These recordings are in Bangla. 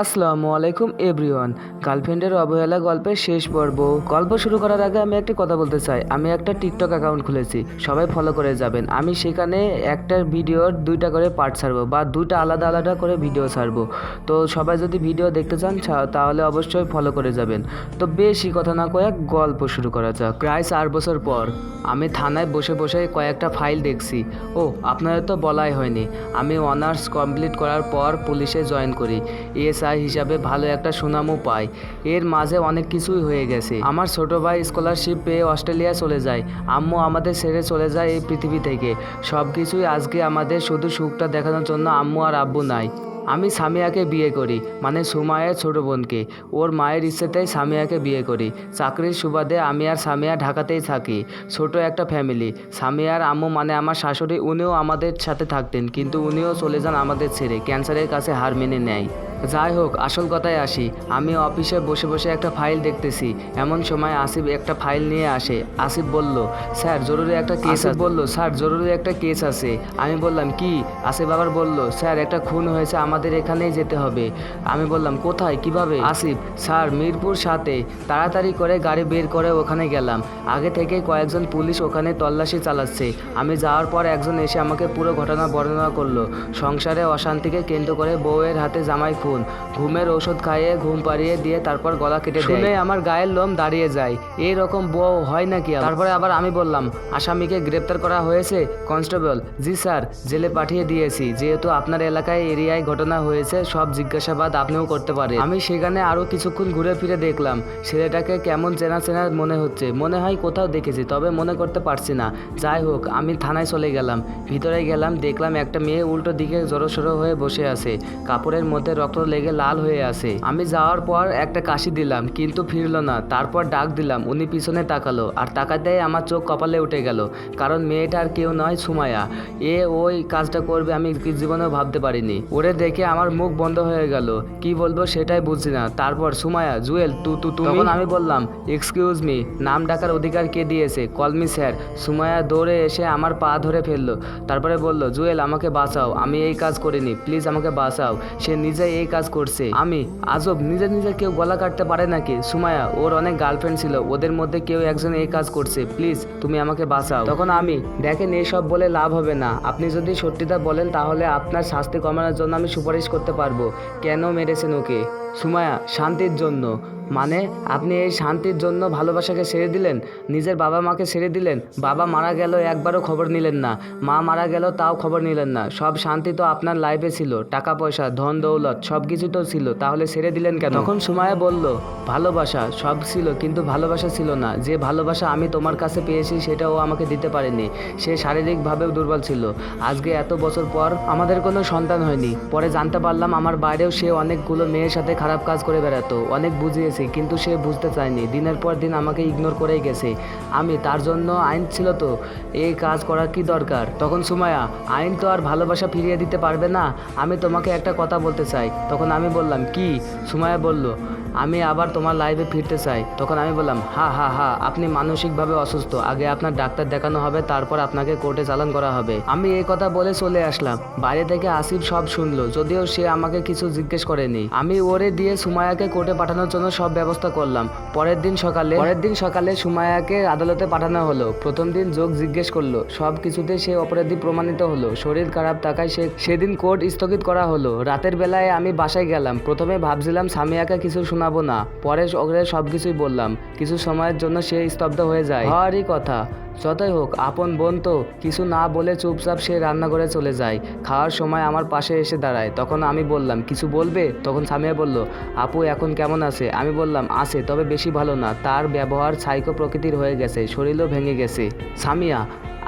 আসসালামু আলাইকুম এভরিওয়ান। গার্লফ্রেন্ডের অবহেলা গল্পের শেষ পর্ব। গল্প শুরু করার আগে আমি একটি কথা বলতে চাই। আমি একটা টিকটক অ্যাকাউন্ট খুলেছি, সবাই ফলো করে যাবেন। আমি সেখানে একটা ভিডিওর দুইটা করে পার্ট ছাড়বো বা দুইটা আলাদা আলাদা করে ভিডিও ছাড়বো। তো সবাই যদি ভিডিও দেখতে চান তাহলে অবশ্যই ফলো করে যাবেন। তো বেশি কথা না কয়েক গল্প শুরু করা যাক। প্রায় 4 বছর পর আমি থানায় বসে বসে কয়েকটা ফাইল দেখছি। ও আপনাদের তো বলাই হয়নি, আমি অনার্স কমপ্লিট করার পর পুলিশে জয়েন করি। এএসআই হিসাবে ভালো একটা সুনামও পাই। এর মাঝে অনেক কিছুই হয়ে গেছে। আমার ছোট ভাই স্কলারশিপ পেয়ে অস্ট্রেলিয়া চলে যায়। আম্মু আমাদের ছেড়ে চলে যায় এই পৃথিবী থেকে। সব কিছুই আজকে আমাদের শুধু সুখটা দেখানোর জন্য আম্মু আর আব্বু নাই। আমি সামিয়াকে বিয়ে করি, মানে সুমায়ের ছোট বোনকে। ওর মায়ের ইচ্ছেতেই সামিয়াকে বিয়ে করি। চাকরির সুবাদে আমি আর সামিয়া ঢাকাতেই থাকি। ছোট একটা ফ্যামিলি। সামিয়ার আম্মু মানে আমার শাশুড়ি, উনিও আমাদের সাথে থাকতেন, কিন্তু উনিও চলে যান আমাদের ছেড়ে। ক্যান্সারের কাছে হার মেনে নেয়। যাই হোক, আসল কথায় আসি। আমি অফিসে বসে বসে একটা ফাইল দেখতেছি। এমন সময় আসিফ একটা ফাইল নিয়ে আসে। আসিফ বলল, স্যার জরুরি একটা কেস আছে। বলল, স্যার জরুরি একটা কেস আছে। আমি বললাম, কি? আসিফ আবার বলল, স্যার একটা খুন হয়েছে, আমাদের এখানেই যেতে হবে। আমি বললাম, কোথায়, কিভাবে? আসিফ, স্যার মিরপুর 7-এ। তাড়াতাড়ি করে গাড়ি বের করে ওখানে গেলাম। আগে থেকে কয়েকজন পুলিশ ওখানে তল্লাশি চালাচ্ছে। আমি যাওয়ার পর একজন এসে আমাকে পুরো ঘটনা বর্ণনা করলো। সংসারে অশান্তিকে কেন্দ্র করে বউয়ের হাতে জামাই খুন, ঘুমের ওষুধ খাইয়ে ঘুম পাড়িয়ে দিয়ে তারপর গলা কেটে দেয়। শুনে আমার গায়ের লোম দাঁড়িয়ে যায়। এই রকম বউ হয় নাকি? তারপরে আবার আমি বললাম, আসামিকে গ্রেপ্তার করা হয়েছে কনস্টেবল? জি স্যার, জেলে পাঠিয়ে দিয়েছি। যেহেতু আপনার এলাকায় এরিয়ায় ঘটনা হয়েছে, সব জিজ্ঞাসাবাদ আপনিও করতে পারেন। আমি সেখানে আরও কিছুক্ষণ ঘুরে ফিরে দেখলাম। ছেলেটাকে কেমন চেনা চেনা মনে হচ্ছে, মনে হয় কোথাও দেখেছি, তবে মনে করতে পারছি না। যাই হোক, আমি থানায় চলে গেলাম। ভিতরে গেলাম, দেখলাম একটা মেয়ে উল্টো দিকে জড়সড়ো হয়ে বসে আছে। কাপড়ের মধ্যে রক্ত লেগে লাল হয়ে আছে। আমি যাওয়ার পর একটা কাশি দিলাম, কিন্তু ফিরলো না। তারপর ডাক দিলাম, উনি পিছনে তাকালো, আর তাকাতেই আমার চোখ কপালে উঠে গেল। কারণ মেয়েটা আর কেউ নয়, সুমাইয়া। ওই কাজটা করবে আমি জীবনেও ভাবতে পারিনি। ওরে দেখে আমার মুখ বন্ধ হয়ে গেল, কি বলবো সেটাই বুঝছি না। তারপর, সুমাইয়া, জুয়েল, তখন আমি বললাম, এক্সকিউজ মি, নাম ডাকার অধিকার কে দিয়েছে? Call me sir. সুমাইয়া দৌড়ে এসে আমার পা ধরে ফেললো। তারপরে বলল, জুয়েল আমাকে বাঁচাও, আমি এই কাজ করিনি, প্লিজ আমাকে বাঁচাও। সে নিজে এই কাজ করছে। আমি, আজব, নিজে নিজে কেউ গলা কাটতে পারে নাকি? সুমাইয়া, ওর অনেক গার্লফ্রেন্ড ছিল, ওদের মধ্যে কেউ একজন এই কাজ করছে, প্লিজ তুমি আমাকে বাঁচাও। তখন আমি, দেখেন এসব বলে লাভ হবে না। আপনি যদি সত্যিটা বলেন তাহলে আপনার শাস্তি কমানোর জন্য আমি সুপারিশ করতে পারবো। কেন মেরেছেন ওকে? সুমাইয়া, শান্তির জন্য। মানে আপনি এই শান্তির জন্য ভালোবাসাকে ছেড়ে দিলেন? নিজের বাবা মাকে ছেড়ে দিলেন? বাবা মারা গেল, একবারও খবর নিলেন না। মা মারা গেল, তাও খবর নিলেন না। সব শান্তি তো আপনার লাইফে ছিল, টাকা পয়সা, ধন দৌলত সব কিছু তো ছিল, তাহলে ছেড়ে দিলেন কেন? তখন সুমাইয়া বলল, ভালোবাসা সব ছিল, কিন্তু ভালোবাসা ছিল না। যে ভালোবাসা আমি তোমার কাছে পেয়েছি সেটা ও আমাকে দিতে পারেনি। সে শারীরিকভাবেও দুর্বল ছিল। আজকে এত বছর পর আমাদের কোনো সন্তান হয়নি। পরে জানতে পারলাম আমার বাইরেও সে অনেকগুলো মেয়ের সাথে খারাপ কাজ করে বেড়াতো। অনেক বুঝিয়েছি, কিন্তু সে বুঝতে চায়নি। দিনের পর দিন আমাকে ইগনোর করেই গেছে। আমি, তার জন্য আইন ছিল তো, এই কাজ করার কি দরকার? তখন সুমাইয়া, আইন তো আর ভালোবাসা ফিরিয়ে দিতে পারবে না। আমি তোমাকে একটা কথা বলতে চাই। তখন আমি বললাম, কি? সুমাইয়া বলল, আমি আবার তোমার লাইফে ফিরতে চাই। তখন আমি বললাম, হা হা হা, আপনি মানসিকভাবে অসুস্থ, আগে আপনার ডাক্তার দেখানো হবে, তারপর আপনাকে কোর্টে চালান করা হবে। আমি এই কথা বলে চলে আসলাম। বাইরে থেকে আসিফ সব শুনলো, যদিও সে আমাকে কিছু জিজ্ঞেস করেনি। আমি ওরে দিয়ে সুমাইয়াকে কোর্টে পাঠানোর জন্য সব ব্যবস্থা করলাম। পরের দিন সকালে সুমাইয়াকে আদালতে পাঠানো হলো। প্রথম দিন যোগ জিজ্ঞেস করলো, সব কিছুতে সে অপরাধী প্রমাণিত হলো। শরীর খারাপ থাকায় সেদিন কোর্ট স্থগিত করা হলো। রাতের বেলায় আমি বাসায় গেলাম। প্রথমে ভাবছিলাম সামিয়াকে কিছু শোনাবো না, পরে ওকে সবকিছুই বললাম। কিছু সময়ের জন্য সে স্তব্ধ হয়ে যায়। হওয়ারই কথা, যতই হোক আপন বোন তো। কিছু না বলে চুপচাপ সে রান্নাঘরে চলে যায়। খাওয়ার সময় আমার পাশে এসে দাঁড়ায়। তখন আমি বললাম, কিছু বলবে? তখন সামিয়া বলল, আপু এখন কেমন আছে? আমি বললাম, আছে, তবে বেশি ভালো না। তার ব্যবহার সাইকো প্রকৃতির হয়ে গেছে, শরীরও ভেঙে গেছে। সামিয়া,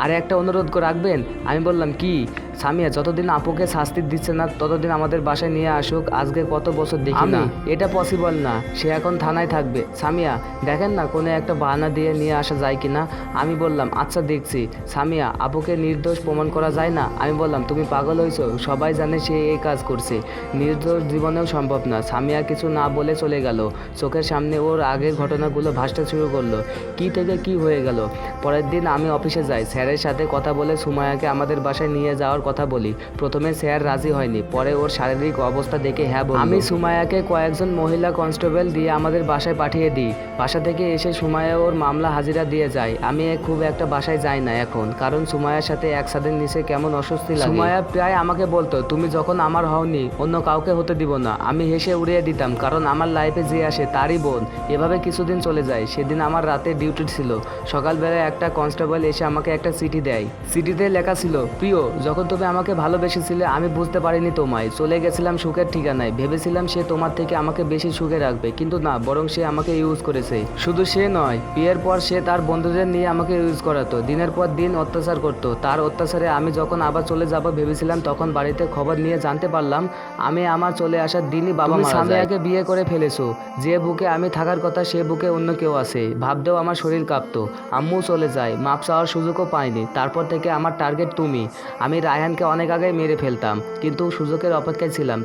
আরে একটা অনুরোধ রাখবেন? আমি বললাম, কি? সামিয়া, যতদিন আপুকে শাস্তি দিচ্ছে না ততদিন আমাদের বাসায় নিয়ে আসুক। আজকে কত বছর দেখি না। এটা পসিবল না, সে এখন থানায় থাকবে। সামিয়া, দেখেন না কোনো একটা বাহানা দিয়ে নিয়ে আসা যায় কিনা। আমি বললাম, বললাম আচ্ছা দেখছি। সামিয়া, আপুকে নির্দোষ প্রমাণ করা যায় না? আমি বললাম তুমি পাগল হয়েছো, সবাই জানে সে এই কাজ করছে, নির্দোষ জীবনেও সম্ভব না। সামিয়া কিছু না বলে চলে গেল। চোখের সামনে ওর আগের ঘটনাগুলো ভাসতে শুরু করলো, কি থেকে কি হয়ে গেল। পরের দিন আমি অফিসে যাই, স্যারের সাথে কথা বলে সুমায়াকে আমাদের বাসায় নিয়ে যাওয়ার কথা বলি। প্রথমে স্যার রাজি হয়নি, পরে ওর শারীরিক অবস্থা দেখে হ্যাঁ বলল। আমি সুমায়াকে কয়েকজন মহিলা কনস্টেবল দিয়ে আমাদের বাসায় পাঠিয়ে দিই। বাসা থেকে এসে সুমায়া ওর মামলা হাজিরা দিয়ে যায়। আমি খুব একটা বাসায় যাই না এখন, কারণ সুমায়ার সাথে একসাথে নিচে কেমন অস্বস্তি লাগে। সুমায়া প্রায় আমাকে বলতো তুমি যখন আমার হওনি অন্য কাউকে হতে দিব না। আমি হেসে উড়িয়ে দিতাম, কারণ আমার লাইফে যে আসে তারই বোন। এভাবে কিছুদিন চলে যায়। সেদিন আমার রাতে ডিউটি ছিল। সকালবেলায় একটা কনস্টেবল এসে আমাকে একটা চিঠি দেয়। চিঠিতে লেখা ছিল, প্রিয়, যখন তুমি আমাকে ভালোবেসেছিলে আমি বুঝতে পারিনি তোমায়। চলে গেছিলাম সুখের ঠিকানায়, ভেবেছিলাম সে তোমার থেকে আমাকে বেশি সুখে রাখবে, কিন্তু না, বরং সে আমাকে ইউজ করেছে। শুধু সে নয়, বিয়ের পর সে তার বন্ধুদের নিয়ে আমাকে ইউজ করাতো, দিনের পর দিন অত্যাচার করতো। তার অত্যাচারে আমি যখন আবার চলে যাব ভেবেছিলাম, তখন বাড়িতে খবর নিয়ে জানতে পারলাম আমি আমার চলে আসার দিনই বাবা মারা যায়। সামিয়াকে বিয়ে করে ফেলেছো। যে বুকে আমি থাকার কথা সে বুকে অন্য কেউ আছে। ভাবতেও আমার শরীর কাঁপতো। আম্মু চলে যায়, মাপ চাওয়ার সুযোগও পাইনি। তারপর থেকে আমার টার্গেট তুমি। আমি রায়হানকে অনেক আগে মেরে ফেলতাম, কিন্তু সুযোগের অপেক্ষায় ছিলাম।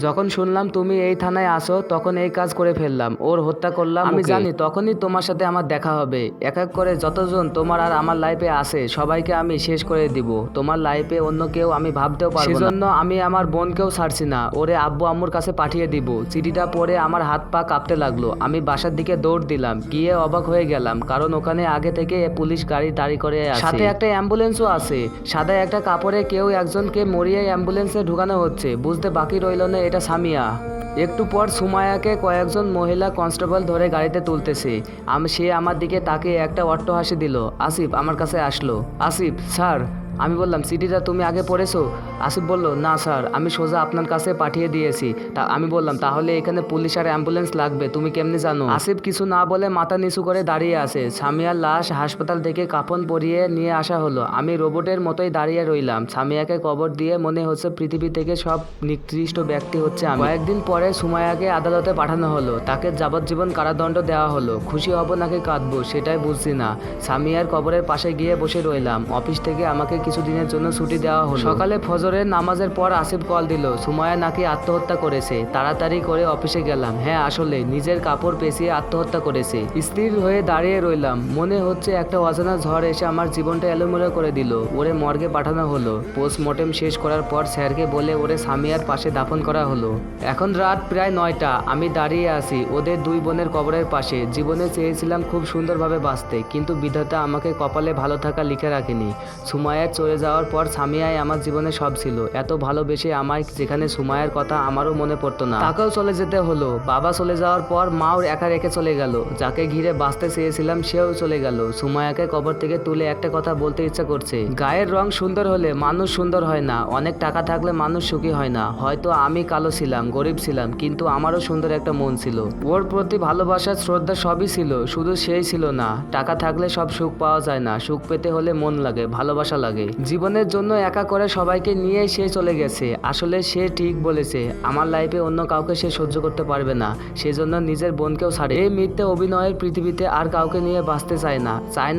যখন শুনলাম তুমি এই থানায় আসো, তখন এই কাজ করে ফেললাম, ওর হত্যা করলাম। আমি জানি তখনই তোমার সাথে আমার দেখা হবে। এক এক করে যতজন তোমার আর আমার লাইফে আসে সবাইকে আমি শেষ করে দিব। তোমার লাইফে অন্য কেউ আমি ভাবতেও পারবো না। সেজন্য আমি আমার বোনকেও ছাড়ছি না, ওরে আব্বু আম্মুর কাছে পাঠিয়ে দিব। চিঠিটা পড়ে আমার হাত পা কাঁপতে লাগলো। আমি বাসার দিকে দৌড় দিলাম, গিয়ে অবাক হয়ে গেলাম, কারণ ওখানে আগে থেকে পুলিশ গাড়ি দাঁড়ি করে আছে, সাথে একটা অ্যাম্বুলেন্সও আছে। সাদা একটা কাপড়ে কেউ একজনকে মরিয়ে অ্যাম্বুলেন্সে ঢুকানো হচ্ছে। বুঝতে বাকি রইল না এটা সামিয়া। একটু পর সুমায়াকে কয়েকজন মহিলা কনস্টেবল ধরে গাড়িতে তুলতেছে। সে আমার দিকে তাকিয়ে একটা অট্টহাসি দিল। আসিফ আমার কাছে আসলো। আসিফ স্যার। আমি বললাম চিঠিটা তুমি আগে পড়েছো? আসিফ বলল, না স্যার, আমি সোজা আপনার কাছে পাঠিয়ে দিয়েছি। আমি বললাম, তাহলে এখানে পুলিশ আর অ্যাম্বুলেন্স লাগবে তুমি কেমনে জানো? আসিফ কিছু না বলে মাথা নিচু করে দাঁড়িয়ে আছে। সামিয়ার লাশ হাসপাতাল থেকে কাফন পরিয়ে নিয়ে আসা হলো। আমি রোবটের মতোই দাঁড়িয়ে রইলাম। সামিয়াকে কবর দিয়ে মনে হচ্ছে পৃথিবী থেকে সব নিকৃষ্ট ব্যক্তি হচ্ছে আমি। কয়েকদিন পরে সুমায়াকে আদালতে পাঠানো হলো। তাকে যাবজ্জীবন কারাদণ্ড দেওয়া হলো। খুশি হব নাকি কাঁদবো সেটাই বুঝছি না। সামিয়ার কবরের পাশে গিয়ে বসে রইলাম। অফিস থেকে আমাকে কিছুদিনের জন্য ছুটি দেওয়া হলো। সকালে ফজরের নামাজের পর আসিফ কল দিল, সুমায়া নাকি আত্মহত্যা করেছে। তাড়াতাড়ি করে অফিসে গেলাম। হ্যাঁ, আসলে নিজের কাপড় পেঁচিয়ে আত্মহত্যা করেছে। স্থির হয়ে দাঁড়িয়ে রইলাম। মনে হচ্ছে একটা অজানা ঝড় এসে আমার জীবনটা এলোমেলো করে দিল। ওরে মর্গে পাঠানো হলো। পোস্টমর্টেম শেষ করার পর স্যারকে বলে ওরে সামিয়ার পাশে দাফন করা হলো। এখন রাত প্রায় 9টা। আমি দাঁড়িয়ে আছি ওদের দুই বোনের কবরের পাশে। জীবনে চেয়েছিলাম খুব সুন্দরভাবে বাঁচতে, কিন্তু বিধাতা আমাকে কপালে ভালো থাকা লিখে রাখেনি। সুমায়ার চলে যাওয়ার পর সামিয়াই আমার জীবনে সব ছিল। এত ভালোবেসে আমায়, যেখানে সুমায়ার কথা আমারও মনে পড়তো না। তাকেও চলে যেতে হলো। বাবা চলে যাওয়ার পর মাও একা রেখে চলে গেল। যাকে ঘিরে বাঁচতে চেয়েছিলাম সেও চলে গেল। সুমায়াকে কবর থেকে তুলে একটা কথা বলতে ইচ্ছা করছে। গায়ের রং সুন্দর হলে মানুষ সুন্দর হয় না। অনেক টাকা থাকলে মানুষ সুখী হয় না। হয়তো আমি কালো ছিলাম, গরিব ছিলাম, কিন্তু আমারও সুন্দর একটা মন ছিল। ওর প্রতি ভালোবাসা, শ্রদ্ধা সবই ছিল, শুধু সেই ছিল না। টাকা থাকলে সব সুখ পাওয়া যায় না। সুখ পেতে হলে মন লাগে, ভালোবাসা লাগে। জীবনের জন্য একা করে সবাইকে নিয়ে সে চলে গেছে। আসলে সে ঠিক বলেছে, আমার লাইফে অন্য কাউকে সে সহ্য করতে পারবে না। সেজন্য নিজের বোনকেও ছাড়ে। এই মিথ্যে অভিনয়ের পৃথিবীতে আর কাউকে নিয়ে বাঁচতে চায়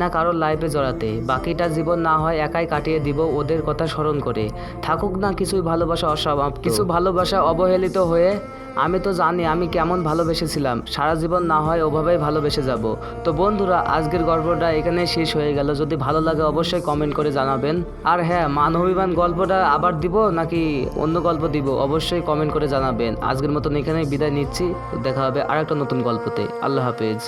না কারোর লাইফে জড়াতে। বাকিটা জীবন না হয় একাই কাটিয়ে দিব ওদের কথা স্মরণ করে। থাকুক না কিছুই ভালোবাসা অসমাপ্ত, কিছু ভালোবাসা অবহেলিত হয়ে। আমি তো জানি আমি কেমন ভালোবেসেছিলাম। সারা জীবন না হয় ওভাবেই ভালোবেসে যাব। তো বন্ধুরা, আজকের গল্পটা এখানে শেষ হয়ে গেল। যদি ভালো লাগে অবশ্যই কমেন্ট করে জানাবেন। আর হ্যাঁ, মান অভিমান গল্পটা আবার দিব নাকি অন্য গল্প দিব অবশ্যই কমেন্ট করে জানাবেন। আজকের মতন এখানেই বিদায় নিচ্ছি। দেখা হবে আরেকটা নতুন গল্পতে। আল্লাহ হাফেজ।